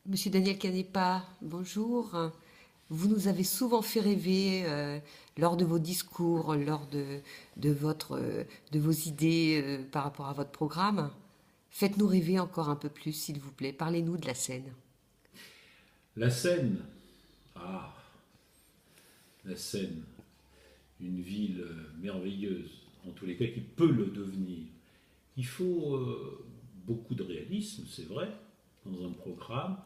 Monsieur Daniel Canepa, bonjour. Vous nous avez souvent fait rêver lors de vos discours, lors de vos idées par rapport à votre programme. Faites-nous rêver encore un peu plus, s'il vous plaît. Parlez-nous de la scène. La Seine, ah, la Seine, une ville merveilleuse, en tous les cas qui peut le devenir. Il faut beaucoup de réalisme, c'est vrai, dans un programme,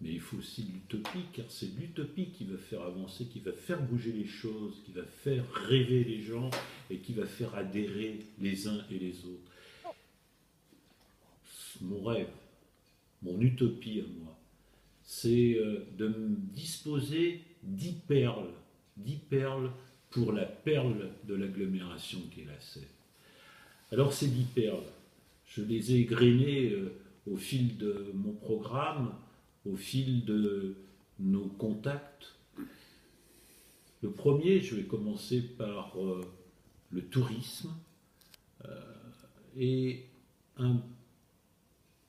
mais il faut aussi de l'utopie, car c'est l'utopie qui va faire avancer, qui va faire bouger les choses, qui va faire rêver les gens et qui va faire adhérer les uns et les autres. Mon rêve, mon utopie à moi, c'est de me disposer dix perles pour la perle de l'agglomération qui est la Seine. Alors ces 10 perles, je les ai égrenées au fil de mon programme, au fil de nos contacts. Le premier, je vais commencer par le tourisme et un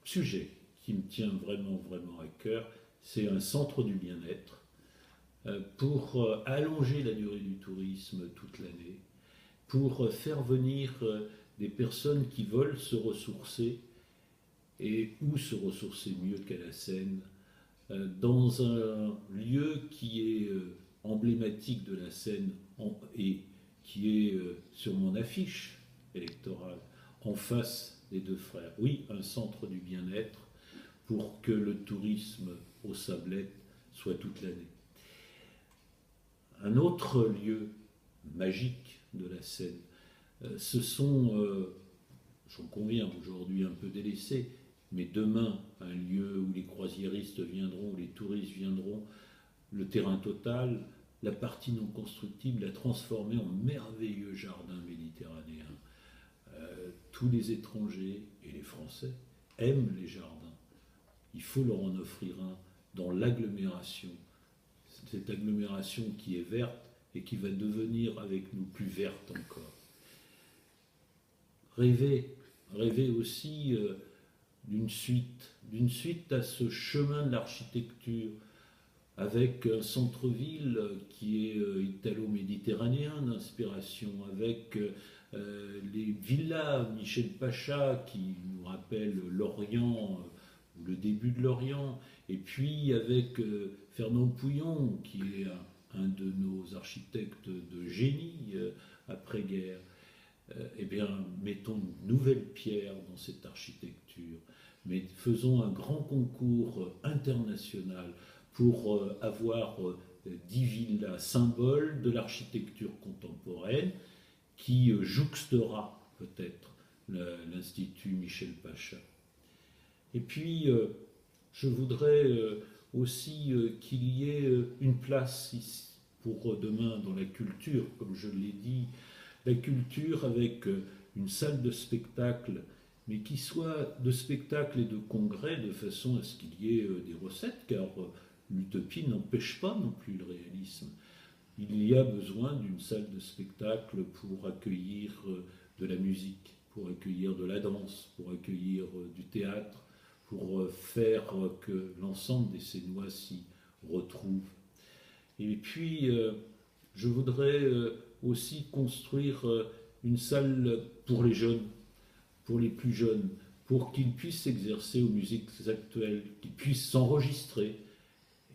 sujet qui me tient vraiment, vraiment à cœur, c'est un centre du bien-être pour allonger la durée du tourisme toute l'année, pour faire venir des personnes qui veulent se ressourcer et où se ressourcer mieux qu'à la Seine, dans un lieu qui est emblématique de la Seine et qui est sur mon affiche électorale, en face des deux frères. Oui, un centre du bien-être pour que le tourisme au Sablette soit toute l'année. Un autre lieu magique de la Seine, ce sont, j'en conviens aujourd'hui un peu délaissés, mais demain un lieu où les croisiéristes viendront, où les touristes viendront, le terrain total, la partie non constructible, la transformer en merveilleux jardin méditerranéen. Tous les étrangers et les Français aiment les jardins. Il faut leur en offrir un dans l'agglomération, cette agglomération qui est verte et qui va devenir avec nous plus verte encore. Rêver, rêver aussi d'une suite à ce chemin de l'architecture, avec un centre-ville qui est italo-méditerranéen d'inspiration, avec les villas Michel Pacha qui nous rappellent l'Orient, ou le début de l'Orient, et puis avec Fernand Pouillon qui est un de nos architectes de génie après-guerre. Eh bien, mettons une nouvelle pierre dans cette architecture, mais faisons un grand concours international pour avoir 10 villas symboles de l'architecture contemporaine qui jouxtera peut-être l'Institut Michel Pacha. Et puis, je voudrais aussi qu'il y ait une place ici pour demain dans la culture, comme je l'ai dit, la culture avec une salle de spectacle, mais qui soit de spectacle et de congrès de façon à ce qu'il y ait des recettes, car l'utopie n'empêche pas non plus le réalisme. Il y a besoin d'une salle de spectacle pour accueillir de la musique, pour accueillir de la danse, pour accueillir du théâtre, pour faire que l'ensemble des Sénois s'y retrouvent. Et puis, je voudrais aussi construire une salle pour les jeunes, pour les plus jeunes, pour qu'ils puissent s'exercer aux musiques actuelles, qu'ils puissent s'enregistrer.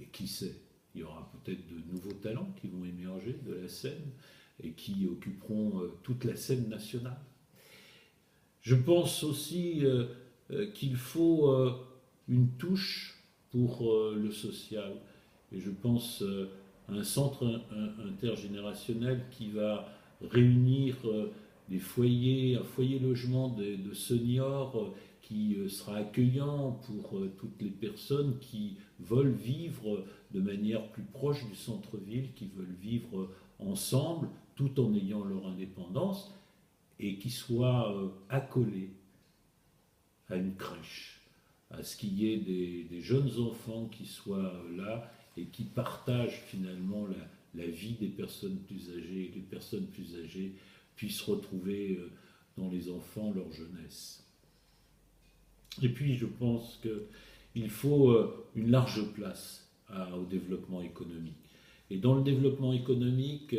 Et qui sait, il y aura peut-être de nouveaux talents qui vont émerger de la scène et qui occuperont toute la scène nationale. Je pense aussi qu'il faut une touche pour le social. Et je pense à un centre intergénérationnel qui va réunir des foyers, un foyer logement de seniors qui sera accueillant pour toutes les personnes qui veulent vivre de manière plus proche du centre-ville, qui veulent vivre ensemble tout en ayant leur indépendance et qui soient accolés à une crèche, à ce qu'il y ait des jeunes enfants qui soient là et qui partagent finalement la vie des personnes plus âgées, et les personnes plus âgées puissent retrouver dans les enfants leur jeunesse. Et puis je pense qu'il il faut une large place au développement économique. Et dans le développement économique,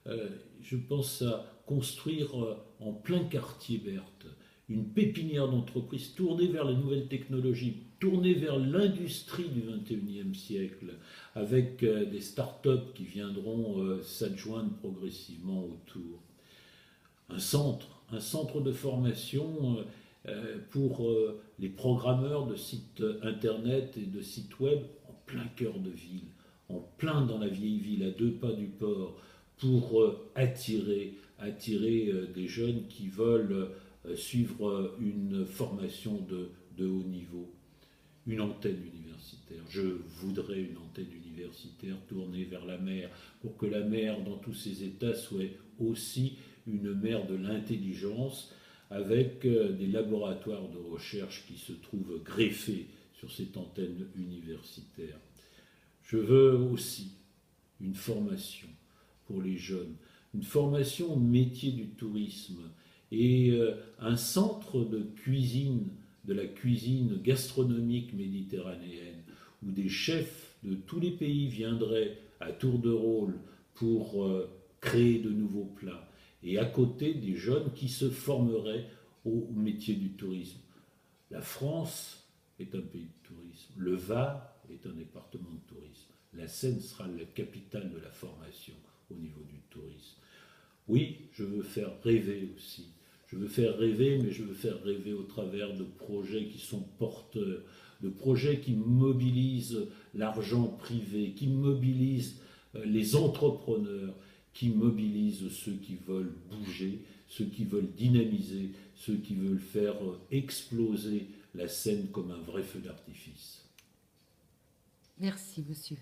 je pense à construire en plein quartier Berthe une pépinière d'entreprises tournée vers les nouvelles technologies, tournée vers l'industrie du XXIe siècle, avec des start-up qui viendront s'adjoindre progressivement autour. Un centre de formation pour les programmeurs de sites internet et de sites web en plein cœur de ville, en plein dans la vieille ville, à 2 pas du port, pour attirer des jeunes qui veulent suivre une formation de haut niveau. Une antenne universitaire. Je voudrais une antenne universitaire tournée vers la mer, pour que la mer, dans tous ses états, soit aussi une mer de l'intelligence, avec des laboratoires de recherche qui se trouvent greffés sur cette antenne universitaire. Je veux aussi une formation pour les jeunes, une formation au métier du tourisme et un centre de cuisine, de la cuisine gastronomique méditerranéenne, où des chefs de tous les pays viendraient à tour de rôle pour créer de nouveaux plats, et à côté des jeunes qui se formeraient au métier du tourisme. La France est un pays de tourisme, le Var est un département de tourisme, la Seine sera la capitale de la formation au niveau du tourisme. Oui, je veux faire rêver aussi. Je veux faire rêver, mais je veux faire rêver au travers de projets qui sont porteurs, de projets qui mobilisent l'argent privé, qui mobilisent les entrepreneurs, qui mobilisent ceux qui veulent bouger, ceux qui veulent dynamiser, ceux qui veulent faire exploser la Seine comme un vrai feu d'artifice. Merci, monsieur.